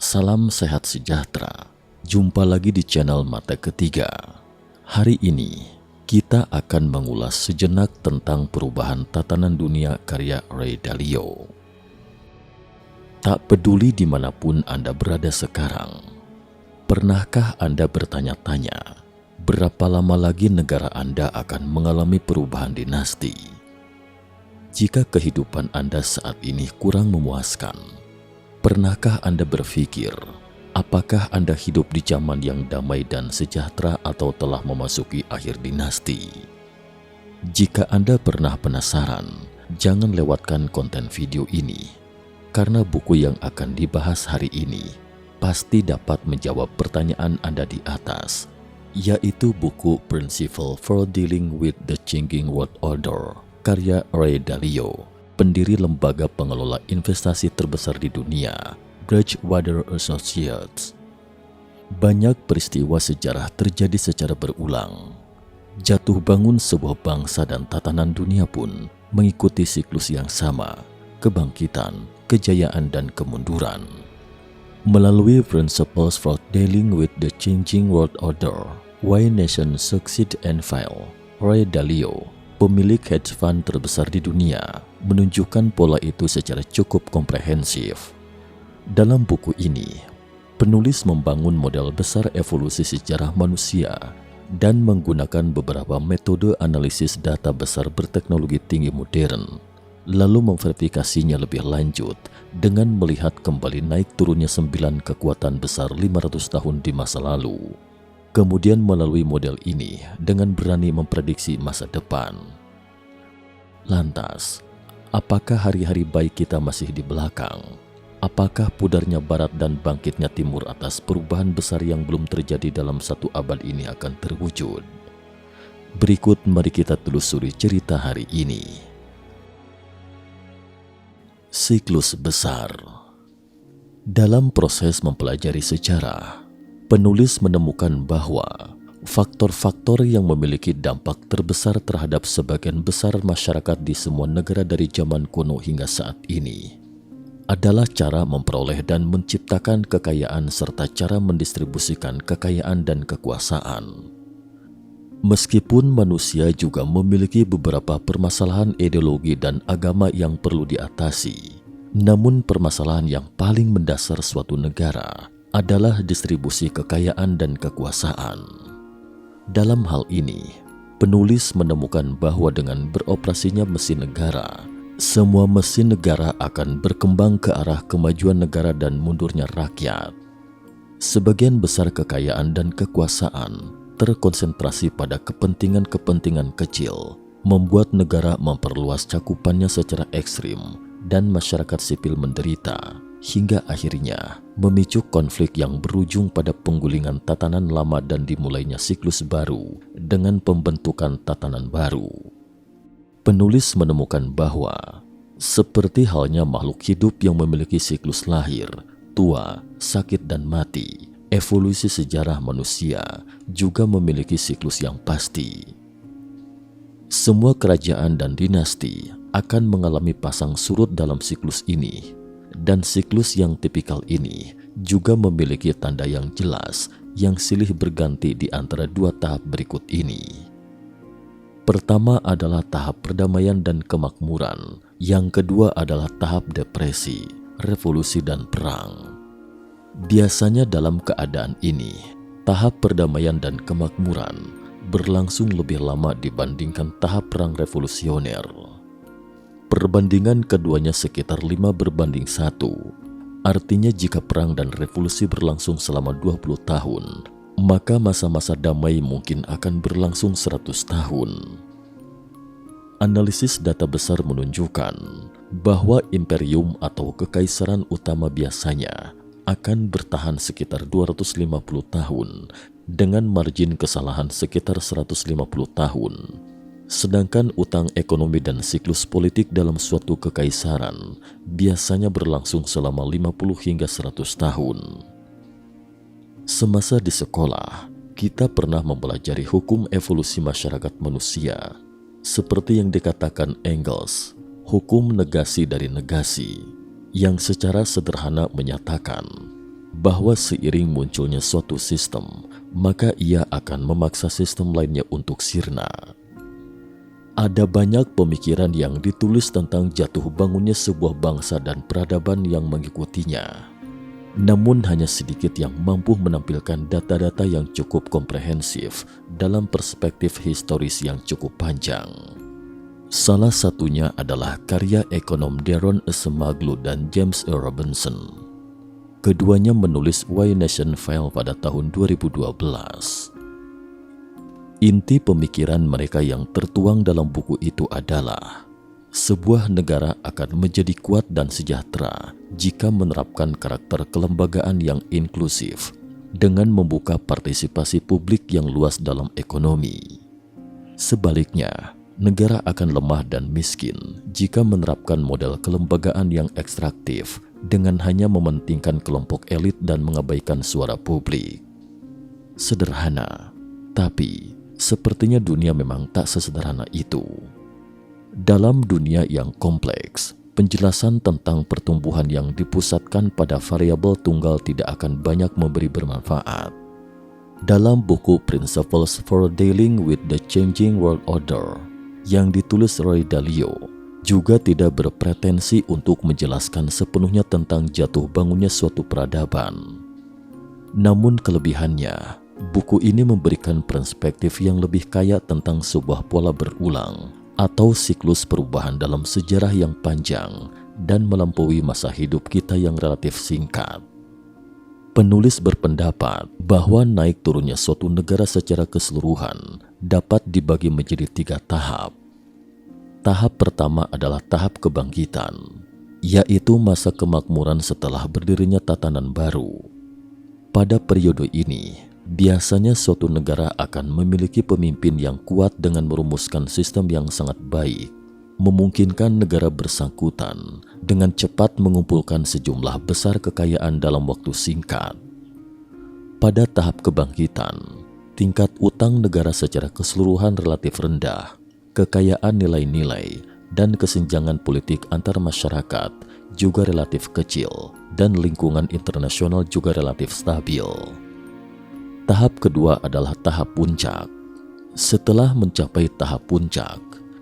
Salam sehat sejahtera. Jumpa lagi di channel Mata Ketiga. Hari ini kita akan mengulas sejenak tentang perubahan tatanan dunia karya Ray Dalio. Tak peduli dimanapun Anda berada sekarang, pernahkah Anda bertanya-tanya berapa lama lagi negara Anda akan mengalami perubahan dinasti? Jika kehidupan Anda saat ini kurang memuaskan, pernahkah Anda berpikir, apakah Anda hidup di zaman yang damai dan sejahtera atau telah memasuki akhir dinasti? Jika Anda pernah penasaran, jangan lewatkan konten video ini, karena buku yang akan dibahas hari ini pasti dapat menjawab pertanyaan Anda di atas, yaitu buku Principle for Dealing with the Changing World Order, karya Ray Dalio, pendiri lembaga pengelola investasi terbesar di dunia, Bridgewater Associates. Banyak peristiwa sejarah terjadi secara berulang. Jatuh bangun sebuah bangsa dan tatanan dunia pun mengikuti siklus yang sama, kebangkitan, kejayaan, dan kemunduran. Melalui Principles for Dealing with the Changing World Order, Why Nations Succeed and Fail, Ray Dalio, pemilik hedge fund terbesar di dunia, menunjukkan pola itu secara cukup komprehensif. Dalam buku ini, penulis membangun model besar evolusi sejarah manusia dan menggunakan beberapa metode analisis data besar berteknologi tinggi modern, lalu memverifikasinya lebih lanjut dengan melihat kembali naik turunnya 9 kekuatan besar 500 tahun di masa lalu. Kemudian melalui model ini dengan berani memprediksi masa depan. Lantas, apakah hari-hari baik kita masih di belakang? Apakah pudarnya barat dan bangkitnya timur atas perubahan besar yang belum terjadi dalam 1 abad ini akan terwujud? Berikut mari kita telusuri cerita hari ini. Siklus besar. Dalam proses mempelajari sejarah, penulis menemukan bahwa faktor-faktor yang memiliki dampak terbesar terhadap sebagian besar masyarakat di semua negara dari zaman kuno hingga saat ini adalah cara memperoleh dan menciptakan kekayaan serta cara mendistribusikan kekayaan dan kekuasaan. Meskipun manusia juga memiliki beberapa permasalahan ideologi dan agama yang perlu diatasi, namun permasalahan yang paling mendasar suatu negara adalah distribusi kekayaan dan kekuasaan. Dalam hal ini, penulis menemukan bahwa dengan beroperasinya mesin negara, semua mesin negara akan berkembang ke arah kemajuan negara dan mundurnya rakyat. Sebagian besar kekayaan dan kekuasaan terkonsentrasi pada kepentingan-kepentingan kecil, membuat negara memperluas cakupannya secara ekstrim dan masyarakat sipil menderita, hingga akhirnya memicu konflik yang berujung pada penggulingan tatanan lama dan dimulainya siklus baru dengan pembentukan tatanan baru. Penulis menemukan bahwa seperti halnya makhluk hidup yang memiliki siklus lahir, tua, sakit, dan mati, evolusi sejarah manusia juga memiliki siklus yang pasti. Semua kerajaan dan dinasti akan mengalami pasang surut dalam siklus ini, dan siklus yang tipikal ini juga memiliki tanda yang jelas yang silih berganti di antara 2 tahap berikut ini. Pertama adalah tahap perdamaian dan kemakmuran, yang kedua adalah tahap depresi, revolusi, dan perang. Biasanya dalam keadaan ini, tahap perdamaian dan kemakmuran berlangsung lebih lama dibandingkan tahap perang revolusioner. Perbandingan keduanya sekitar 5:1. Artinya jika perang dan revolusi berlangsung selama 20 tahun, maka masa-masa damai mungkin akan berlangsung 100 tahun. Analisis data besar menunjukkan bahwa imperium atau kekaisaran utama biasanya akan bertahan sekitar 250 tahun dengan margin kesalahan sekitar 150 tahun. Sedangkan utang ekonomi dan siklus politik dalam suatu kekaisaran biasanya berlangsung selama 50 hingga 100 tahun. Semasa di sekolah, kita pernah mempelajari hukum evolusi masyarakat manusia, seperti yang dikatakan Engels, hukum negasi dari negasi, yang secara sederhana menyatakan bahwa seiring munculnya suatu sistem, maka ia akan memaksa sistem lainnya untuk sirna. Ada banyak pemikiran yang ditulis tentang jatuh bangunnya sebuah bangsa dan peradaban yang mengikutinya. Namun hanya sedikit yang mampu menampilkan data-data yang cukup komprehensif dalam perspektif historis yang cukup panjang. Salah satunya adalah karya ekonom Daron Acemoglu dan James E. Robinson. Keduanya menulis Why Nation Fail pada tahun 2012. Inti pemikiran mereka yang tertuang dalam buku itu adalah sebuah negara akan menjadi kuat dan sejahtera jika menerapkan karakter kelembagaan yang inklusif dengan membuka partisipasi publik yang luas dalam ekonomi. Sebaliknya, negara akan lemah dan miskin jika menerapkan model kelembagaan yang ekstraktif dengan hanya mementingkan kelompok elit dan mengabaikan suara publik. Sederhana, tapi sepertinya dunia memang tak sesederhana itu. Dalam dunia yang kompleks, penjelasan tentang pertumbuhan yang dipusatkan pada variabel tunggal tidak akan banyak memberi bermanfaat. Dalam buku Principles for Dealing with the Changing World Order yang ditulis Ray Dalio, juga tidak berpretensi untuk menjelaskan sepenuhnya tentang jatuh bangunnya suatu peradaban. Namun kelebihannya, buku ini memberikan perspektif yang lebih kaya tentang sebuah pola berulang atau siklus perubahan dalam sejarah yang panjang dan melampaui masa hidup kita yang relatif singkat. Penulis berpendapat bahwa naik turunnya suatu negara secara keseluruhan dapat dibagi menjadi 3 tahap. Tahap pertama adalah tahap kebangkitan, yaitu masa kemakmuran setelah berdirinya tatanan baru. Pada periode ini, biasanya suatu negara akan memiliki pemimpin yang kuat dengan merumuskan sistem yang sangat baik, memungkinkan negara bersangkutan dengan cepat mengumpulkan sejumlah besar kekayaan dalam waktu singkat. Pada tahap kebangkitan, tingkat utang negara secara keseluruhan relatif rendah, kekayaan nilai-nilai, dan kesenjangan politik antar masyarakat juga relatif kecil, dan lingkungan internasional juga relatif stabil. Tahap kedua adalah tahap puncak. Setelah mencapai tahap puncak,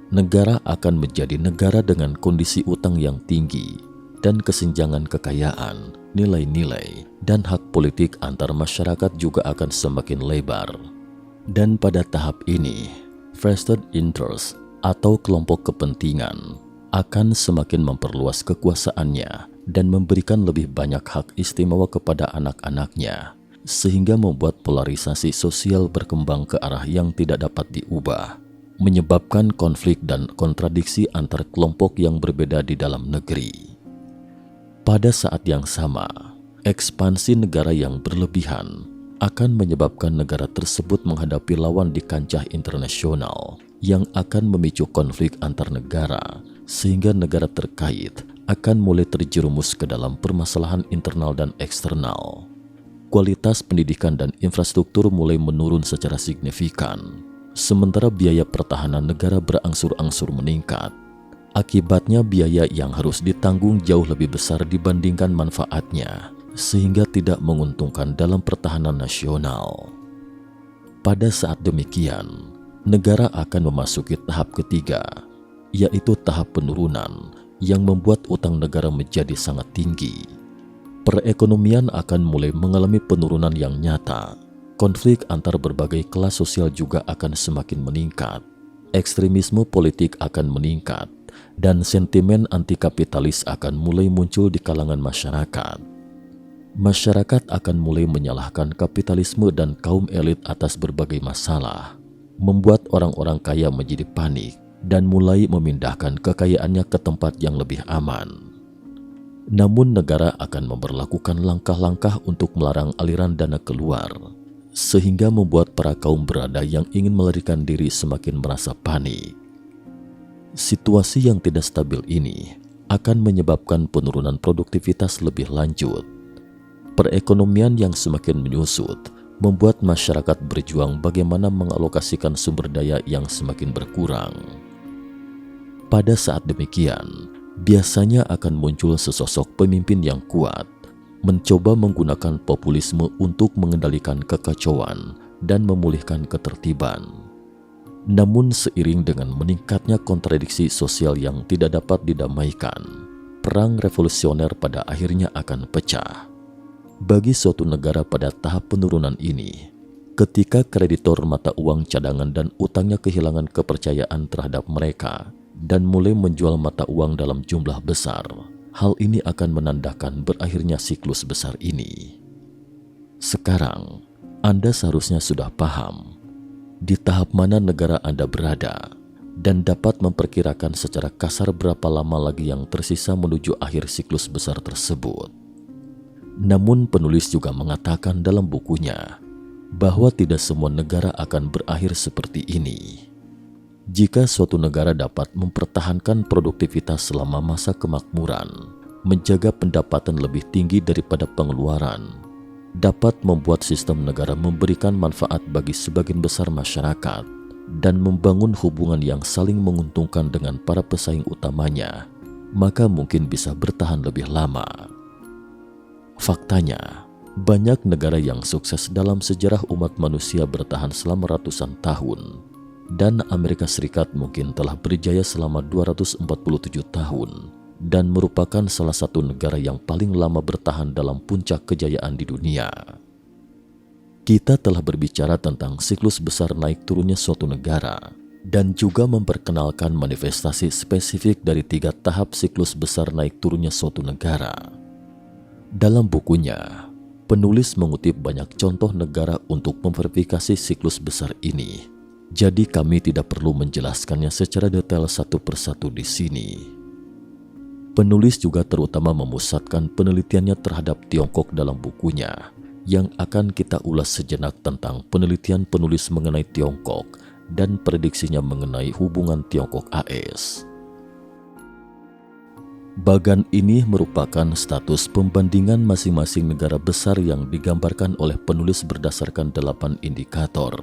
negara akan menjadi negara dengan kondisi utang yang tinggi dan kesenjangan kekayaan, nilai-nilai, dan hak politik antar masyarakat juga akan semakin lebar. Dan pada tahap ini, vested interest atau kelompok kepentingan akan semakin memperluas kekuasaannya dan memberikan lebih banyak hak istimewa kepada anak-anaknya, sehingga membuat polarisasi sosial berkembang ke arah yang tidak dapat diubah, menyebabkan konflik dan kontradiksi antar kelompok yang berbeda di dalam negeri. Pada saat yang sama, ekspansi negara yang berlebihan akan menyebabkan negara tersebut menghadapi lawan di kancah internasional yang akan memicu konflik antar negara, sehingga negara terkait akan mulai terjerumus ke dalam permasalahan internal dan eksternal. Kualitas pendidikan dan infrastruktur mulai menurun secara signifikan, sementara biaya pertahanan negara berangsur-angsur meningkat. Akibatnya biaya yang harus ditanggung jauh lebih besar dibandingkan manfaatnya, sehingga tidak menguntungkan dalam pertahanan nasional. Pada saat demikian, negara akan memasuki tahap ketiga, yaitu tahap penurunan yang membuat utang negara menjadi sangat tinggi. Perekonomian akan mulai mengalami penurunan yang nyata. Konflik antar berbagai kelas sosial juga akan semakin meningkat. Ekstremisme politik akan meningkat, dan sentimen anti-kapitalis akan mulai muncul di kalangan masyarakat. Masyarakat akan mulai menyalahkan kapitalisme dan kaum elit atas berbagai masalah, membuat orang-orang kaya menjadi panik dan mulai memindahkan kekayaannya ke tempat yang lebih aman. Namun negara akan memberlakukan langkah-langkah untuk melarang aliran dana keluar, sehingga membuat para kaum berada yang ingin melarikan diri semakin merasa panik. Situasi yang tidak stabil ini akan menyebabkan penurunan produktivitas lebih lanjut. Perekonomian yang semakin menyusut membuat masyarakat berjuang bagaimana mengalokasikan sumber daya yang semakin berkurang. Pada saat demikian, biasanya akan muncul sesosok pemimpin yang kuat, mencoba menggunakan populisme untuk mengendalikan kekacauan dan memulihkan ketertiban. Namun seiring dengan meningkatnya kontradiksi sosial yang tidak dapat didamaikan, perang revolusioner pada akhirnya akan pecah. Bagi suatu negara pada tahap penurunan ini, ketika kreditor mata uang cadangan dan utangnya kehilangan kepercayaan terhadap mereka dan mulai menjual mata uang dalam jumlah besar, hal ini akan menandakan berakhirnya siklus besar ini. Sekarang, Anda seharusnya sudah paham di tahap mana negara Anda berada dan dapat memperkirakan secara kasar berapa lama lagi yang tersisa menuju akhir siklus besar tersebut. Namun penulis juga mengatakan dalam bukunya bahwa tidak semua negara akan berakhir seperti ini. Jika suatu negara dapat mempertahankan produktivitas selama masa kemakmuran, menjaga pendapatan lebih tinggi daripada pengeluaran, dapat membuat sistem negara memberikan manfaat bagi sebagian besar masyarakat, dan membangun hubungan yang saling menguntungkan dengan para pesaing utamanya, maka mungkin bisa bertahan lebih lama. Faktanya, banyak negara yang sukses dalam sejarah umat manusia bertahan selama ratusan tahun, dan Amerika Serikat mungkin telah berjaya selama 247 tahun dan merupakan salah satu negara yang paling lama bertahan dalam puncak kejayaan di dunia. Kita telah berbicara tentang siklus besar naik turunnya suatu negara dan juga memperkenalkan manifestasi spesifik dari 3 tahap siklus besar naik turunnya suatu negara. Dalam bukunya, penulis mengutip banyak contoh negara untuk memverifikasi siklus besar ini. Jadi kami tidak perlu menjelaskannya secara detail satu persatu di sini. Penulis juga terutama memusatkan penelitiannya terhadap Tiongkok dalam bukunya, yang akan kita ulas sejenak tentang penelitian penulis mengenai Tiongkok dan prediksinya mengenai hubungan Tiongkok-AS. Bagan ini merupakan status pembandingan masing-masing negara besar yang digambarkan oleh penulis berdasarkan 8 indikator.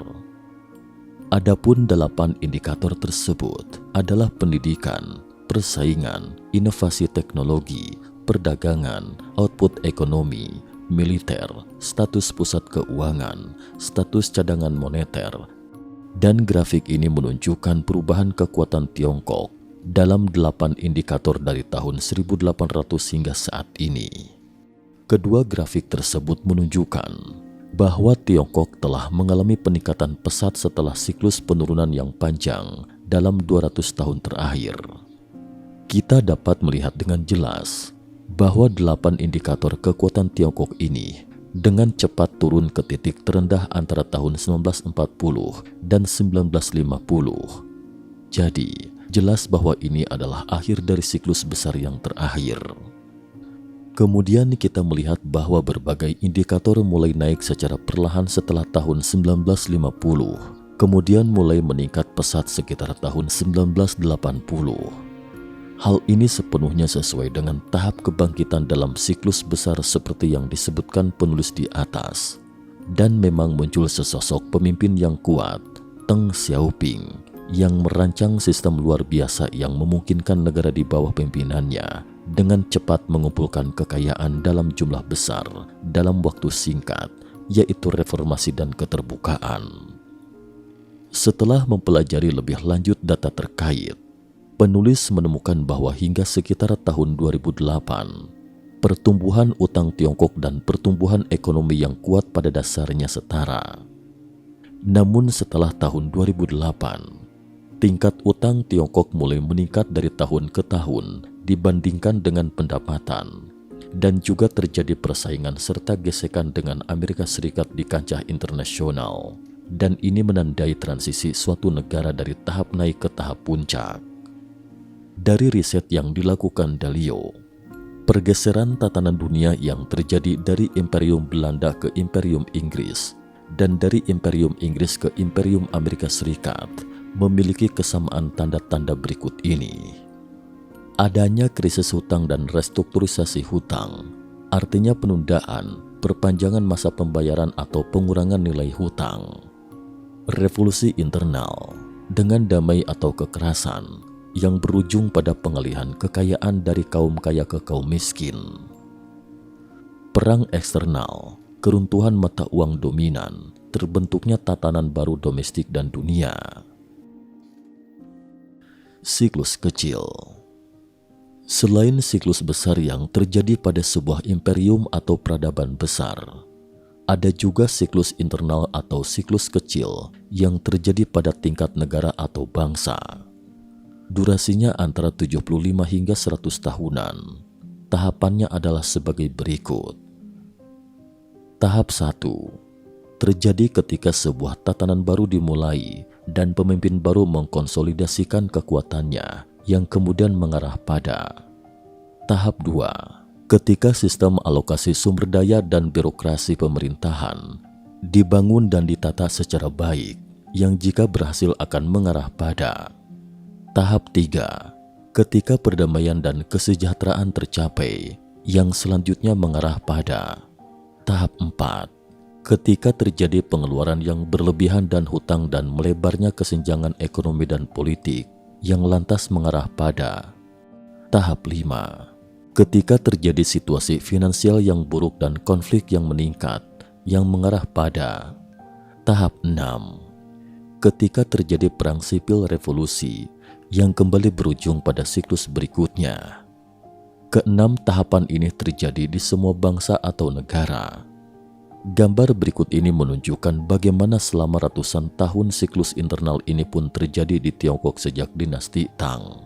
Adapun 8 indikator tersebut adalah pendidikan, persaingan, inovasi teknologi, perdagangan, output ekonomi, militer, status pusat keuangan, status cadangan moneter, dan grafik ini menunjukkan perubahan kekuatan Tiongkok dalam 8 indikator dari tahun 1800 hingga saat ini. Kedua grafik tersebut menunjukkan bahwa Tiongkok telah mengalami peningkatan pesat setelah siklus penurunan yang panjang dalam 200 tahun terakhir. Kita dapat melihat dengan jelas bahwa 8 indikator kekuatan Tiongkok ini dengan cepat turun ke titik terendah antara tahun 1940 dan 1950. Jadi, jelas bahwa ini adalah akhir dari siklus besar yang terakhir. Kemudian kita melihat bahwa berbagai indikator mulai naik secara perlahan setelah tahun 1950, kemudian mulai meningkat pesat sekitar tahun 1980. Hal ini sepenuhnya sesuai dengan tahap kebangkitan dalam siklus besar seperti yang disebutkan penulis di atas. Dan memang muncul sesosok pemimpin yang kuat, Deng Xiaoping, yang merancang sistem luar biasa yang memungkinkan negara di bawah pimpinannya dengan cepat mengumpulkan kekayaan dalam jumlah besar dalam waktu singkat, yaitu reformasi dan keterbukaan. Setelah mempelajari lebih lanjut data terkait, penulis menemukan bahwa hingga sekitar tahun 2008, pertumbuhan utang Tiongkok dan pertumbuhan ekonomi yang kuat pada dasarnya setara. Namun setelah tahun 2008, tingkat utang Tiongkok mulai meningkat dari tahun ke tahun dibandingkan dengan pendapatan, dan juga terjadi persaingan serta gesekan dengan Amerika Serikat di kancah internasional, dan ini menandai transisi suatu negara dari tahap naik ke tahap puncak. Dari riset yang dilakukan Dalio, pergeseran tatanan dunia yang terjadi dari Imperium Belanda ke Imperium Inggris dan dari Imperium Inggris ke Imperium Amerika Serikat memiliki kesamaan tanda-tanda berikut ini. Adanya krisis hutang dan restrukturisasi hutang, artinya penundaan, perpanjangan masa pembayaran atau pengurangan nilai hutang. Revolusi internal dengan damai atau kekerasan yang berujung pada pengalihan kekayaan dari kaum kaya ke kaum miskin. perang eksternal, keruntuhan mata uang dominan, terbentuknya tatanan baru domestik dan dunia. Siklus kecil. Selain siklus besar yang terjadi pada sebuah imperium atau peradaban besar, ada juga siklus internal atau siklus kecil yang terjadi pada tingkat negara atau bangsa. Durasinya antara 75 hingga 100 tahunan. Tahapannya adalah sebagai berikut. Tahap 1. Terjadi ketika sebuah tatanan baru dimulai dan pemimpin baru mengkonsolidasikan kekuatannya yang kemudian mengarah pada. Tahap 2. Ketika sistem alokasi sumber daya dan birokrasi pemerintahan dibangun dan ditata secara baik, yang jika berhasil akan mengarah pada. Tahap 3. Ketika perdamaian dan kesejahteraan tercapai, yang selanjutnya mengarah pada. Tahap 4. Ketika terjadi pengeluaran yang berlebihan dan hutang dan melebarnya kesenjangan ekonomi dan politik, yang lantas mengarah pada. Tahap 5. Ketika terjadi situasi finansial yang buruk dan konflik yang meningkat, yang mengarah pada. Tahap 6. Ketika terjadi perang sipil revolusi, yang kembali berujung pada siklus berikutnya. Keenam tahapan ini terjadi di semua bangsa atau negara. Gambar berikut ini menunjukkan bagaimana selama ratusan tahun siklus internal ini pun terjadi di Tiongkok sejak dinasti Tang.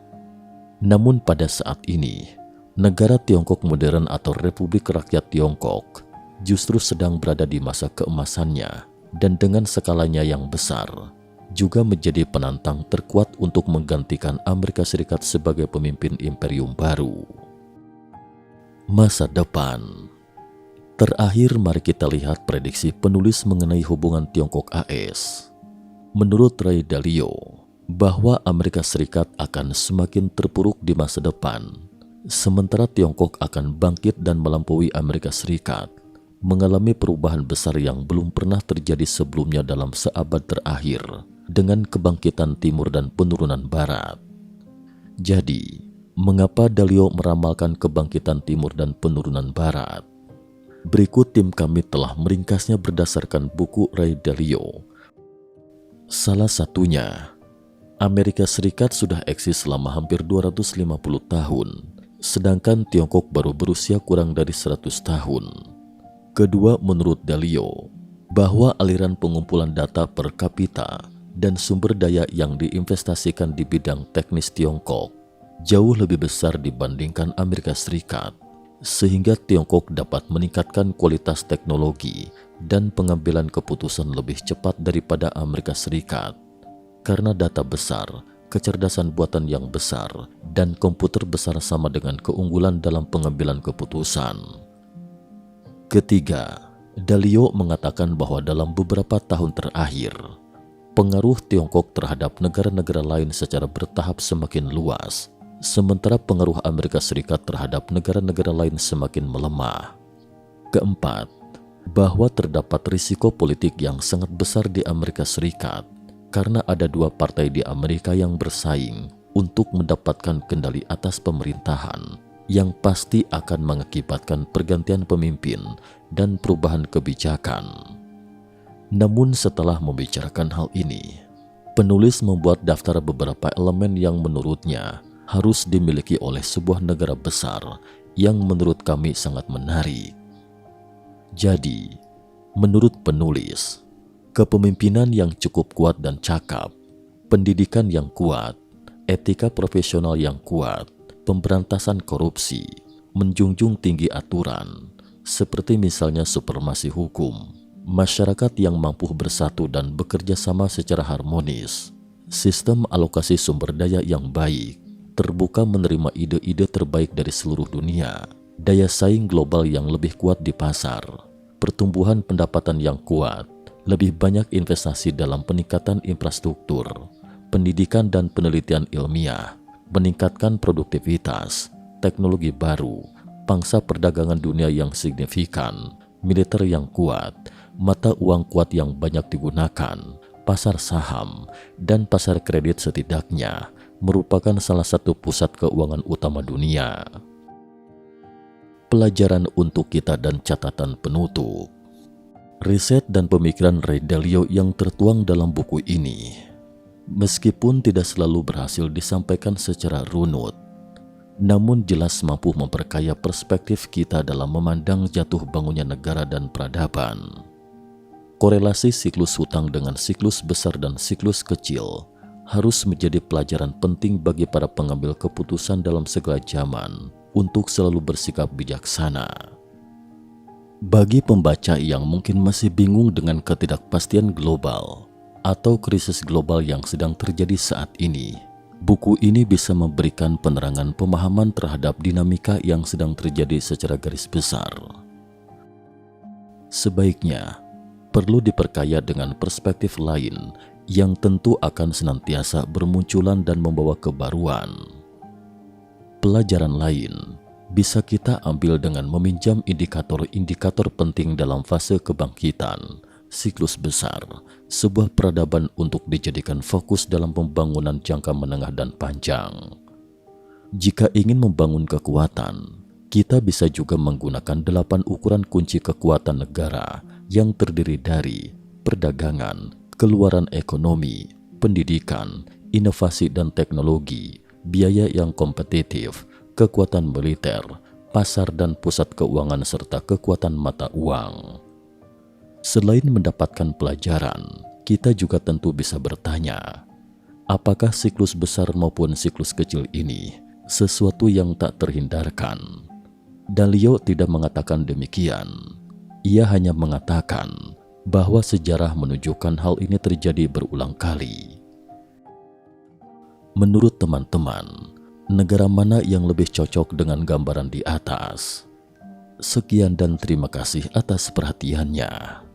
Namun pada saat ini, negara Tiongkok modern atau Republik Rakyat Tiongkok justru sedang berada di masa keemasannya dan dengan skalanya yang besar, juga menjadi penantang terkuat untuk menggantikan Amerika Serikat sebagai pemimpin imperium baru. Masa depan. Terakhir, mari kita lihat prediksi penulis mengenai hubungan Tiongkok-AS. Menurut Ray Dalio, bahwa Amerika Serikat akan semakin terpuruk di masa depan, sementara Tiongkok akan bangkit dan melampaui Amerika Serikat, mengalami perubahan besar yang belum pernah terjadi sebelumnya dalam seabad terakhir, dengan kebangkitan timur dan penurunan barat. Jadi, mengapa Dalio meramalkan kebangkitan timur dan penurunan barat? Berikut tim kami telah meringkasnya berdasarkan buku Ray Dalio. Salah satunya, Amerika Serikat sudah eksis selama hampir 250 tahun, sedangkan Tiongkok baru berusia kurang dari 100 tahun. Kedua, menurut Dalio, bahwa aliran pengumpulan data per kapita dan sumber daya yang diinvestasikan di bidang teknis Tiongkok jauh lebih besar dibandingkan Amerika Serikat, sehingga Tiongkok dapat meningkatkan kualitas teknologi dan pengambilan keputusan lebih cepat daripada Amerika Serikat karena data besar, kecerdasan buatan yang besar, dan komputer besar sama dengan keunggulan dalam pengambilan keputusan. Ketiga, Dalio mengatakan bahwa dalam beberapa tahun terakhir, pengaruh Tiongkok terhadap negara-negara lain secara bertahap semakin luas, sementara pengaruh Amerika Serikat terhadap negara-negara lain semakin melemah. Keempat, bahwa terdapat risiko politik yang sangat besar di Amerika Serikat karena ada dua partai di Amerika yang bersaing untuk mendapatkan kendali atas pemerintahan, yang pasti akan mengakibatkan pergantian pemimpin dan perubahan kebijakan. Namun setelah membicarakan hal ini, penulis membuat daftar beberapa elemen yang menurutnya harus dimiliki oleh sebuah negara besar yang menurut kami sangat menarik. Jadi, menurut penulis, kepemimpinan yang cukup kuat dan cakap, pendidikan yang kuat, etika profesional yang kuat, pemberantasan korupsi, menjunjung tinggi aturan, seperti misalnya supremasi hukum, masyarakat yang mampu bersatu dan bekerja sama secara harmonis, sistem alokasi sumber daya yang baik, terbuka menerima ide-ide terbaik dari seluruh dunia, daya saing global yang lebih kuat di pasar, pertumbuhan pendapatan yang kuat, lebih banyak investasi dalam peningkatan infrastruktur, pendidikan dan penelitian ilmiah, meningkatkan produktivitas, teknologi baru, pangsa perdagangan dunia yang signifikan, militer yang kuat, mata uang kuat yang banyak digunakan, pasar saham, dan pasar kredit setidaknya merupakan salah satu pusat keuangan utama dunia. pelajaran untuk kita dan catatan penutup. Riset dan pemikiran Ray Dalio yang tertuang dalam buku ini, meskipun tidak selalu berhasil disampaikan secara runut, namun jelas mampu memperkaya perspektif kita dalam memandang jatuh bangunnya negara dan peradaban. Korelasi siklus hutang dengan siklus besar dan siklus kecil harus menjadi pelajaran penting bagi para pengambil keputusan dalam segala zaman untuk selalu bersikap bijaksana. Bagi pembaca yang mungkin masih bingung dengan ketidakpastian global atau krisis global yang sedang terjadi saat ini, buku ini bisa memberikan penerangan pemahaman terhadap dinamika yang sedang terjadi secara garis besar. Sebaiknya, perlu diperkaya dengan perspektif lain yang tentu akan senantiasa bermunculan dan membawa kebaruan. Pelajaran lain bisa kita ambil dengan meminjam indikator-indikator penting dalam fase kebangkitan, siklus besar, sebuah peradaban untuk dijadikan fokus dalam pembangunan jangka menengah dan panjang. Jika ingin membangun kekuatan, kita bisa juga menggunakan 8 ukuran kunci kekuatan negara yang terdiri dari perdagangan, keluaran ekonomi, pendidikan, inovasi dan teknologi, biaya yang kompetitif, kekuatan militer, pasar dan pusat keuangan serta kekuatan mata uang. Selain mendapatkan pelajaran, kita juga tentu bisa bertanya, apakah siklus besar maupun siklus kecil ini sesuatu yang tak terhindarkan? Dalio tidak mengatakan demikian. Ia hanya mengatakan bahwa sejarah menunjukkan hal ini terjadi berulang kali. Menurut teman-teman, negara mana yang lebih cocok dengan gambaran di atas? Sekian dan terima kasih atas perhatiannya.